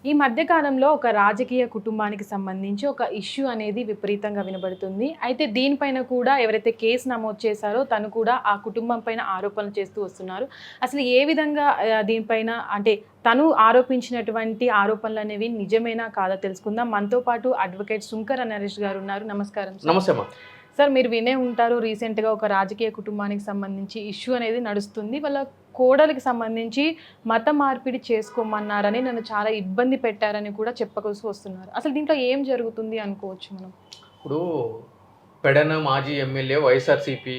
ఈ మధ్య కాలంలో ఒక రాజకీయ కుటుంబానికి సంబంధించి ఒక ఇష్యూ అనేది విపరీతంగా వినబడుతుంది. అయితే దీనిపైన కూడా ఎవరైతే కేసు నమోదు చేశారో తను కూడా ఆ కుటుంబం పైన ఆరోపణలు చేస్తూ వస్తున్నారు. అసలు ఏ విధంగా దీనిపైన అంటే తను ఆరోపించినటువంటి ఆరోపణలు అనేవి నిజమేనా కాదా తెలుసుకుందాం. మనతో పాటు అడ్వకేట్ సుంకర నరేష్ గారు ఉన్నారు. నమస్కారం సార్. నమస్తే అమ్మా. సార్, మీరు వినే ఉంటారు, రీసెంట్గా ఒక రాజకీయ కుటుంబానికి సంబంధించి ఇష్యూ అనేది నడుస్తుంది. వాళ్ళ కోడలికి సంబంధించి మత మార్పిడి చేసుకోమన్నారని నన్ను చాలా ఇబ్బంది పెట్టారని కూడా చెప్పుకొస్తూ వస్తున్నారు. అసలు దీంట్లో ఏం జరుగుతుంది అనుకోవచ్చు మనం? ఇప్పుడు పెడన మాజీ ఎమ్మెల్యే వైఎస్ఆర్సీపీ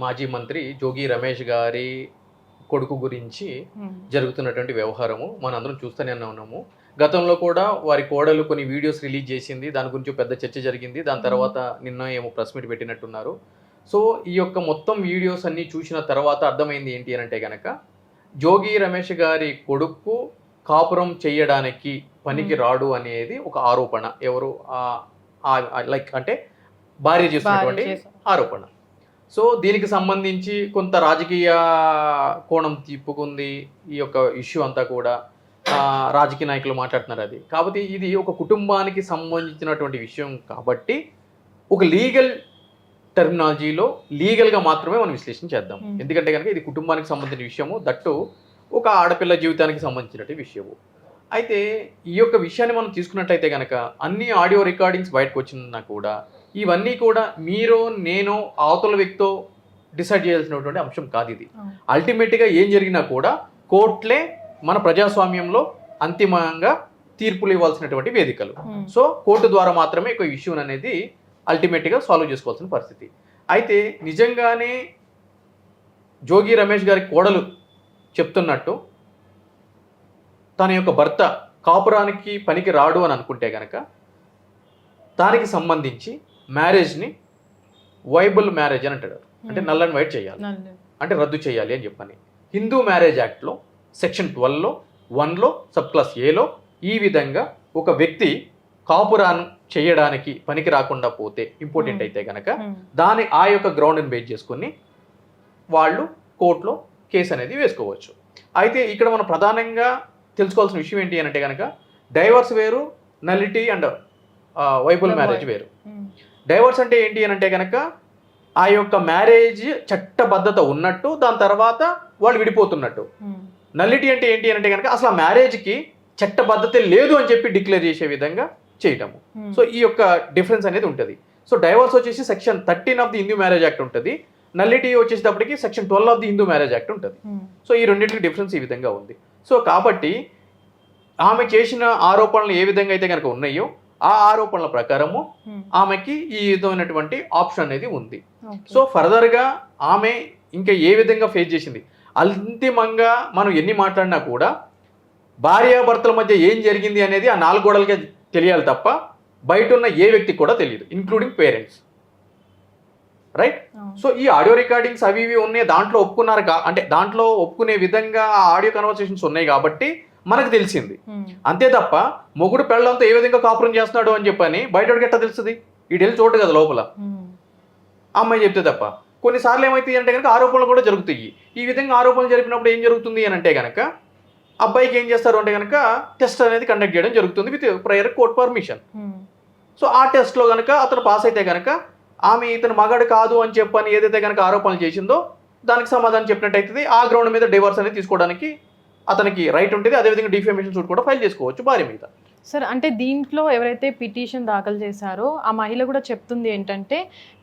మాజీ మంత్రి జోగి రమేష్ గారి కొడుకు గురించి జరుగుతున్నటువంటి వ్యవహారము మనందరం చూస్తూనే ఉన్నాము. గతంలో కూడా వారి కోడలు కొన్ని వీడియోస్ రిలీజ్ చేసింది, దాని గురించి పెద్ద చర్చ జరిగింది. దాని తర్వాత నిన్న ఏమో ప్రెస్ మీట్ పెట్టినట్టున్నారు. సో ఈ యొక్క మొత్తం వీడియోస్ అన్నీ చూసిన తర్వాత అర్థమైంది ఏంటి అని అంటే కనుక, జోగి రమేష్ గారి కొడుకు కాపురం చేయడానికి పనికి రాడు అనేది ఒక ఆరోపణ. ఎవరు లైక్ అంటే భార్య చేస్తున్నటువంటి ఆరోపణ. సో దీనికి సంబంధించి కొంత రాజకీయ కోణం తిప్పుకుంది ఈ యొక్క ఇష్యూ అంతా కూడా. రాజకీయ నాయకులు మాట్లాడుతున్నారు అది. కాబట్టి ఇది ఒక కుటుంబానికి సంబంధించినటువంటి విషయం కాబట్టి ఒక లీగల్ టెర్మినాలజీలో లీగల్గా మాత్రమే మనం విశ్లేషణ చేద్దాం. ఎందుకంటే కనుక ఇది కుటుంబానికి సంబంధించిన విషయము, దట్టు ఒక ఆడపిల్ల జీవితానికి సంబంధించినటువంటి విషయము. అయితే ఈ యొక్క విషయాన్ని మనం తీసుకున్నట్లయితే కనుక అన్ని ఆడియో రికార్డింగ్స్ బయటకు వచ్చినా కూడా ఇవన్నీ కూడా మీరు నేను అవతల వ్యక్తితో డిసైడ్ చేయాల్సినటువంటి అంశం కాదు. ఇది అల్టిమేట్గా ఏం జరిగినా కూడా కోర్టులే మన ప్రజాస్వామ్యంలో అంతిమంగా తీర్పులు ఇవ్వాల్సినటువంటి వేదికలు. సో కోర్టు ద్వారా మాత్రమే ఒక ఇష్యూ అనేది అల్టిమేట్గా సాల్వ్ చేసుకోవాల్సిన పరిస్థితి. అయితే నిజంగానే జోగి రమేష్ గారి కోడలు చెప్తున్నట్టు తన యొక్క భర్త కాపురానికి పనికి రాడు అని అనుకుంటే కనుక దానికి సంబంధించి మ్యారేజ్ని వైబుల్ మ్యారేజ్ అని అంటాడు. అంటే నల్ అండ్ వైట్ చేయాలి, అంటే రద్దు చేయాలి అని చెప్పని హిందూ మ్యారేజ్ యాక్ట్లో సెక్షన్ 12లో 1లో సబ్ క్లాస్ ఏలో ఈ విధంగా ఒక వ్యక్తి కాపురాన్ని చేయడానికి పనికి రాకుండా పోతే ఇంపార్టెంట్ అయితే కనుక దాని ఆ యొక్క గ్రౌండ్ని బేస్ చేసుకుని వాళ్ళు కోర్టులో కేసు అనేది వేసుకోవచ్చు. అయితే ఇక్కడ మనం ప్రధానంగా తెలుసుకోవాల్సిన విషయం ఏంటి అని అంటే కనుక డైవర్స్ వేరు, నల్లిటీ అండ్ వైబుల్ మ్యారేజ్ వేరు. డైవర్స్ అంటే ఏంటి అని అంటే కనుక ఆ యొక్క మ్యారేజ్ చట్టబద్ధత ఉన్నట్టు, దాని తర్వాత వాళ్ళు విడిపోతున్నట్టు. నల్లిటీ అంటే ఏంటి అని అంటే కనుక అసలు ఆ మ్యారేజ్కి చట్టబద్ధత లేదు అని చెప్పి డిక్లేర్ చేసే విధంగా చేయటము. సో ఈ యొక్క డిఫరెన్స్ అనేది ఉంటుంది. సో డైవర్స్ వచ్చేసి section 13 of the Hindu marriage act ఉంటుంది. నల్లిటీ వచ్చేటప్పటికి section 12 of the Hindu marriage act ఉంటుంది. సో ఈ రెండింటికి డిఫరెన్స్ ఈ విధంగా ఉంది. సో కాబట్టి ఆమె చేసిన ఆరోపణలు ఏ విధంగా అయితే కనుక ఉన్నాయో ఆ ఆరోపణల ప్రకారము ఆమెకి ఈ విధమైనటువంటి ఆప్షన్ అనేది ఉంది. సో ఫర్దర్గా ఆమె ఇంకా ఏ విధంగా ఫేస్ చేసింది, అంతిమంగా మనం ఎన్ని మాట్లాడినా కూడా భార్యాభర్తల మధ్య ఏం జరిగింది అనేది ఆ 4 గోడలకే తెలియాలి తప్ప బయట ఉన్న ఏ వ్యక్తికి కూడా తెలియదు, ఇంక్లూడింగ్ పేరెంట్స్. రైట్? సో ఈ ఆడియో రికార్డింగ్స్ అవి ఇవి ఉన్నాయి, దాంట్లో ఒప్పుకున్నారు, అంటే దాంట్లో ఒప్పుకునే విధంగా ఆ ఆడియో కన్వర్సేషన్స్ ఉన్నాయి కాబట్టి మనకు తెలిసింది. అంతే తప్ప మొగుడు పెళ్ళంతో ఏ విధంగా కాపురం చేస్తున్నాడు అని చెప్పని బయటకి ఎట్లా తెలుస్తుంది? ఈ డెల్ చూడదు కదా లోపల, అమ్మాయి చెప్తే తప్ప. కొన్నిసార్లు ఏమవుతాయి అంటే కనుక ఆరోపణలు కూడా జరుగుతాయి. ఈ విధంగా ఆరోపణలు జరిపినప్పుడు ఏం జరుగుతుంది అని అంటే కనుక అబ్బాయికి ఏం చేస్తారు అంటే కనుక టెస్ట్ అనేది కండక్ట్ చేయడం జరుగుతుంది with prior court permission. So ఆ టెస్ట్లో కనుక అతను పాస్ అయితే కనుక ఆమె ఇతను మగాడు కాదు అని చెప్పని ఏదైతే కనుక ఆరోపణలు చేసిందో దానికి సమాధానం చెప్పినట్టయితే ఆ గ్రౌండ్ మీద డివోర్స్ అనేది తీసుకోవడానికి అతనికి రైట్ ఉంటుంది. అదేవిధంగా డిఫేమేషన్ సూట్ కూడా ఫైల్ చేసుకోవచ్చు భార్య మీద. సార్, అంటే దీంట్లో ఎవరైతే పిటిషన్ దాఖలు చేశారో ఆ మహిళ కూడా చెప్తుంది ఏంటంటే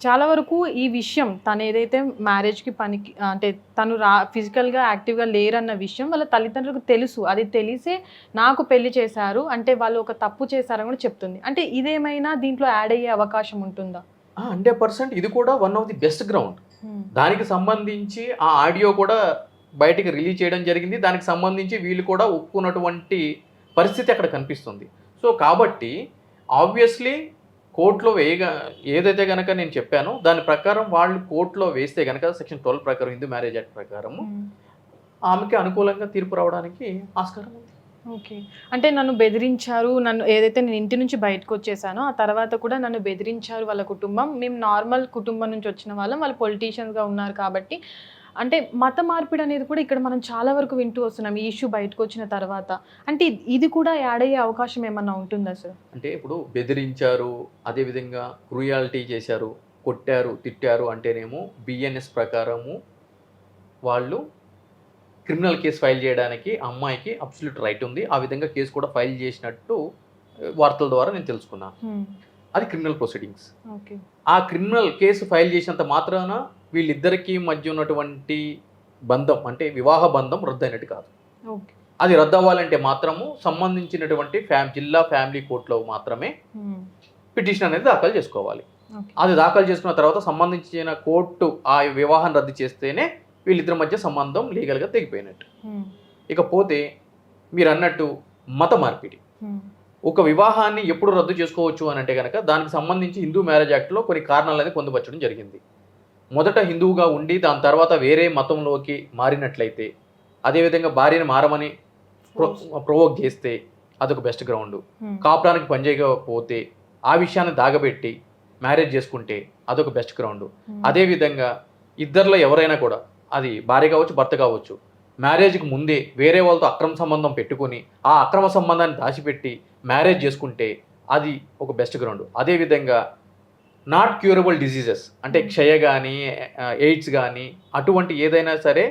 చాలా వరకు ఈ విషయం తను ఏదైతే మ్యారేజ్కి పనికి అంటే తను ఫిజికల్గా యాక్టివ్గా లేరన్న విషయం వాళ్ళ తల్లిదండ్రులకు తెలుసు. అది తెలిసే నాకు పెళ్లి చేశారు అంటే వాళ్ళు ఒక తప్పు చేశారని కూడా చెప్తుంది. అంటే ఇదేమైనా దీంట్లో యాడ్ అయ్యే అవకాశం ఉంటుందా? 100% ఇది కూడా one of the best ground. దానికి సంబంధించి ఆ ఆడియో కూడా బయటికి రిలీజ్ చేయడం జరిగింది. దానికి సంబంధించి వీళ్ళు కూడా ఒప్పుకున్నటువంటి పరిస్థితి అక్కడ కనిపిస్తుంది. సో కాబట్టి ఆబ్వియస్లీ కోర్టులో ఏదైతే కనుక నేను చెప్పానో దాని ప్రకారం వాళ్ళు కోర్టులో వేస్తే కనుక సెక్షన్ 12 ప్రకారం హిందూ మ్యారేజ్ యాక్ట్ ప్రకారము ఆమెకి అనుకూలంగా తీర్పు రావడానికి ఆస్కారం ఉంది. ఓకే. అంటే నన్ను బెదిరించారు, నన్ను ఏదైతే నేను ఇంటి నుంచి బయటకు వచ్చేసానో ఆ తర్వాత కూడా నన్ను బెదిరించారు వాళ్ళ కుటుంబం. మేము నార్మల్ కుటుంబం నుంచి వచ్చిన వాళ్ళం, వాళ్ళు పొలిటీషియన్స్గా ఉన్నారు కాబట్టి అంటే మత మార్పిడి అనేది కూడా ఇక్కడ మనం చాలా వరకు వింటూ వస్తున్నాం ఈ ఇష్యూ బయటకు వచ్చిన తర్వాత. అంటే ఇది కూడా యాడ్ అయ్యే అవకాశం ఏమన్నా ఉంటుందా సార్? అంటే ఇప్పుడు బెదిరించారు, అదేవిధంగా క్రూయాలిటీ చేశారు, కొట్టారు, తిట్టారు అంటేనేమో బిఎన్ఎస్ ప్రకారము వాళ్ళు క్రిమినల్ కేసు ఫైల్ చేయడానికి అమ్మాయికి అబ్సల్యూట్ రైట్ ఉంది. ఆ విధంగా కేసు కూడా ఫైల్ చేసినట్టు వార్తల ద్వారా నేను తెలుసుకున్నాను. అది క్రిమినల్ ప్రొసీడింగ్స్. ఆ క్రిమినల్ కేసు ఫైల్ చేసినంత మాత్రాన వీళ్ళిద్దరికీ మధ్య ఉన్నటువంటి బంధం అంటే వివాహ బంధం రద్దు అయినట్టు కాదు. అది రద్దు అవ్వాలంటే మాత్రము సంబంధించినటువంటి జిల్లా ఫ్యామిలీ కోర్టులో మాత్రమే పిటిషన్ అనేది దాఖలు చేసుకోవాలి. అది దాఖలు చేసుకున్న తర్వాత సంబంధించిన కోర్టు ఆ వివాహం రద్దు చేస్తేనే వీళ్ళిద్దరి మధ్య సంబంధం లీగల్గా తెగిపోయినట్టు. ఇకపోతే మీరు అన్నట్టు మత మార్పిడి, ఒక వివాహాన్ని ఎప్పుడు రద్దు చేసుకోవచ్చు అని అంటే కనుక దానికి సంబంధించి హిందూ మ్యారేజ్ యాక్ట్లో కొన్ని కారణాలు అనేది పొందుపరచడం జరిగింది. మొదట హిందువుగా ఉండి దాని తర్వాత వేరే మతంలోకి మారినట్లయితే, అదేవిధంగా భార్యని మారమని ప్రొవోక్ చేస్తే అదొక బెస్ట్ గ్రౌండ్. కాపురానికి పనిచేయకపోతే ఆ విషయాన్ని దాగబెట్టి మ్యారేజ్ చేసుకుంటే అదొక బెస్ట్ గ్రౌండ్. అదేవిధంగా ఇద్దరిలో ఎవరైనా కూడా, అది భార్య కావచ్చు భర్త కావచ్చు, మ్యారేజ్కి ముందే వేరే వాళ్ళతో అక్రమ సంబంధం పెట్టుకొని ఆ అక్రమ సంబంధాన్ని దాచిపెట్టి మ్యారేజ్ చేసుకుంటే అది ఒక బెస్ట్ గ్రౌండ్. అదేవిధంగా నాట్ క్యూరబుల్ డిసీజెస్ అంటే క్షయ కానీ ఎయిడ్స్ కానీ అటువంటి ఏదైనా సరే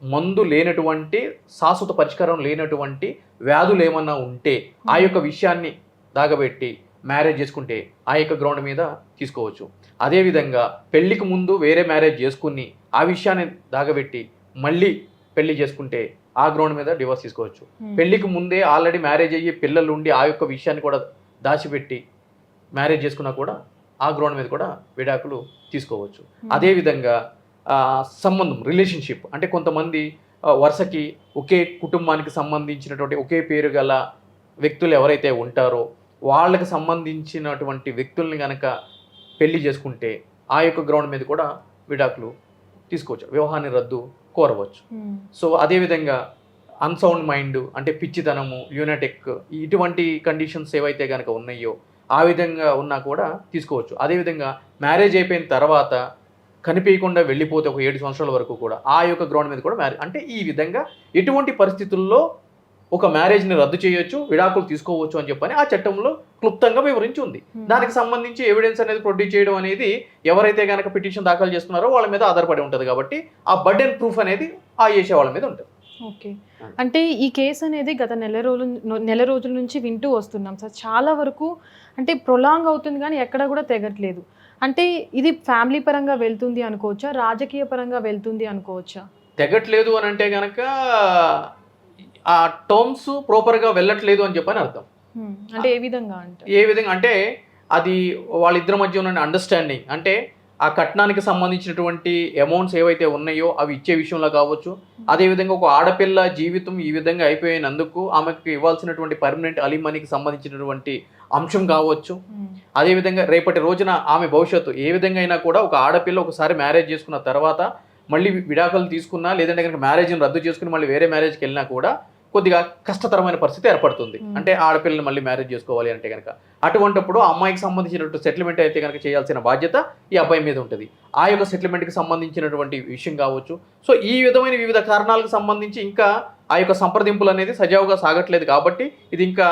మందు లేనటువంటి శాశ్వత పరిష్కారం లేనటువంటి వ్యాధులు ఏమన్నా ఉంటే ఆ యొక్క విషయాన్ని దాగబెట్టి మ్యారేజ్ చేసుకుంటే ఆ యొక్క గ్రౌండ్ మీద తీసుకోవచ్చు. అదేవిధంగా పెళ్లికి ముందు వేరే మ్యారేజ్ చేసుకుని ఆ విషయాన్ని దాగబెట్టి మళ్ళీ పెళ్లి చేసుకుంటే ఆ గ్రౌండ్ మీద డివోర్స్ తీసుకోవచ్చు. పెళ్లికి ముందే ఆల్రెడీ మ్యారేజ్ అయ్యి పిల్లలు ఉండి ఆ యొక్క విషయాన్ని కూడా దాచిపెట్టి మ్యారేజ్ చేసుకున్నా కూడా ఆ గ్రౌండ్ మీద కూడా విడాకులు తీసుకోవచ్చు. అదేవిధంగా సంబంధం రిలేషన్షిప్ అంటే కొంతమంది వరుసకి ఒకే కుటుంబానికి సంబంధించినటువంటి ఒకే పేరు గల వ్యక్తులు ఎవరైతే ఉంటారో వాళ్ళకి సంబంధించినటువంటి వ్యక్తుల్ని కనుక పెళ్లి చేసుకుంటే ఆ యొక్క గ్రౌండ్ మీద కూడా విడాకులు తీసుకోవచ్చు, వివాహాన్ని రద్దు కోరవచ్చు. సో అదేవిధంగా అన్సౌండ్ మైండ్ అంటే పిచ్చితనము, యూనటిక్ ఇటువంటి కండిషన్స్ ఏవైతే కనుక ఉన్నాయో ఆ విధంగా ఉన్నా కూడా తీసుకోవచ్చు. అదేవిధంగా మ్యారేజ్ అయిపోయిన తర్వాత కనిపించకుండా వెళ్ళిపోతే ఒక 7 సంవత్సరాల వరకు కూడా ఆ యొక్క గ్రౌండ్ మీద కూడా అంటే ఈ విధంగా ఎటువంటి పరిస్థితుల్లో ఒక మ్యారేజ్ని రద్దు చేయొచ్చు, విడాకులు తీసుకోవచ్చు అని చెప్పని ఆ చట్టంలో క్లుప్తంగా వివరించి ఉంది. దానికి సంబంధించి ఎవిడెన్స్ అనేది ప్రొడ్యూస్ చేయడం అనేది ఎవరైతే కనుక పిటిషన్ దాఖలు చేస్తున్నారో వాళ్ళ మీద ఆధారపడి ఉంటుంది. కాబట్టి ఆ బర్డెన్ ప్రూఫ్ అనేది ఆ చేసే వాళ్ళ మీద ఉంటుంది. ఓకే, అంటే ఈ కేసు అనేది గత నెల రోజుల నుంచి వింటూ వస్తున్నాం సార్. చాలా వరకు అంటే ప్రొలాంగ్ అవుతుంది కానీ ఎక్కడ కూడా తెగట్లేదు. అంటే ఇది ఫ్యామిలీ పరంగా వెళ్తుంది అనుకోవచ్చా, రాజకీయ పరంగా వెళ్తుంది అనుకోవచ్చా? తెగట్లేదు అని అంటే కనుక ఆ టర్మ్స్ ప్రాపర్గా వెళ్ళట్లేదు అని చెప్పని అర్థం. అంటే ఏ విధంగా అంటే అది వాళ్ళిద్దరి మధ్య ఉన్న అండర్స్టాండింగ్ అంటే ఆ కట్నానికి సంబంధించినటువంటి అమౌంట్స్ ఏవైతే ఉన్నాయో అవి ఇచ్చే విషయంలో కావచ్చు. అదేవిధంగా ఒక ఆడపిల్ల జీవితం ఈ విధంగా అయిపోయినందుకు ఆమెకు ఇవ్వాల్సినటువంటి పర్మనెంట్ అలిమనీకి సంబంధించినటువంటి అంశం కావచ్చు. అదేవిధంగా రేపటి రోజున ఆమె భవిష్యత్తు ఏ విధంగా అయినా కూడా ఒక ఆడపిల్ల ఒకసారి మ్యారేజ్ చేసుకున్న తర్వాత మళ్ళీ విడాకులు తీసుకున్నా లేదంటే కనుక మ్యారేజ్ని రద్దు చేసుకుని మళ్ళీ వేరే మ్యారేజ్కి వెళ్ళినా కూడా కొద్దిగా కష్టతరమైన పరిస్థితి ఏర్పడుతుంది. అంటే ఆడపిల్లని మళ్ళీ మ్యారేజ్ చేసుకోవాలి అంటే కనుక అటువంటిప్పుడు అమ్మాయికి సంబంధించినటువంటి సెటిల్మెంట్ అయితే కనుక చేయాల్సిన బాధ్యత ఈ అబ్బాయి మీద ఉంటుంది. ఆ యొక్క సెటిల్మెంట్కి సంబంధించినటువంటి విషయం కావచ్చు. సో ఈ విధమైన వివిధ కారణాలకు సంబంధించి ఇంకా ఆ యొక్క సంప్రదింపులు అనేది సజావుగా సాగట్లేదు. కాబట్టి ఇది ఇంకా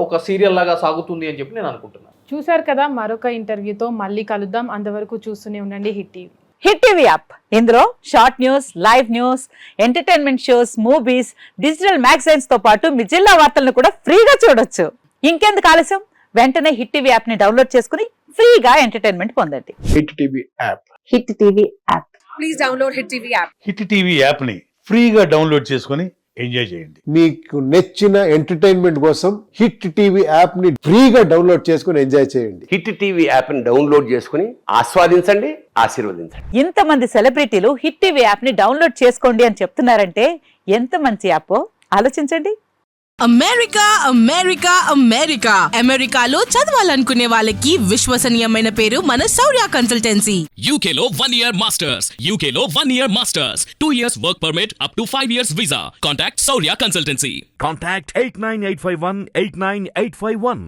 ఒక సీరియల్ లాగా సాగుతుంది అని చెప్పి నేను అనుకుంటున్నాను. చూశారు కదా, మరొక ఇంటర్వ్యూతో మళ్ళీ కలుద్దాం. అంతవరకు చూస్తూనే ఉండండి Hit TV. Hit TV app, ఇందులో short news, live news, entertainment shows, movies, digital magazines తో పాటు మీ జిల్లా వార్తలను కూడా ఫ్రీగా చూడొచ్చు. ఇంకెందుకు ఆలస్యం, వెంటనే హిట్ టీవీ యాప్ ని డౌన్లోడ్ చేసుకుని ఫ్రీగా ఎంటర్టైన్మెంట్ పొందండి. Hit TV app. Hit TV app. Please download hit TV app. Hit TV app ని ఫ్రీగా డౌన్లోడ్ చేసుకుని ఎంజాయ్ చేయండి. మీకు నచ్చిన ఎంటర్టైన్మెంట్ కోసం హిట్ టీవీ యాప్ ని ఫ్రీగా డౌన్లోడ్ చేసుకుని ఎంజాయ్ చేయండి. హిట్ టీవీ యాప్ ని డౌన్లోడ్ చేసుకుని ఆస్వాదించండి, ఆశీర్వదించండి. ఇంతమంది సెలబ్రిటీలు హిట్ టీవీ యాప్ ని డౌన్లోడ్ చేసుకోండి అని చెప్తున్నారంటే ఎంత మంచి యాప్ ఆలోచించండి. అమెరికా అమెరికా అమెరికా అమెరికాలో చదవాలనుకునే వాళ్ళకి విశ్వసనీయమైన పేరు మన శౌర్య కన్సల్టెన్సీ. UK లో 1 year masters. UK లో 1 year masters. 2 years work permit up to 5 years visa. Contact Saurya Consultancy. Contact 89851 89851.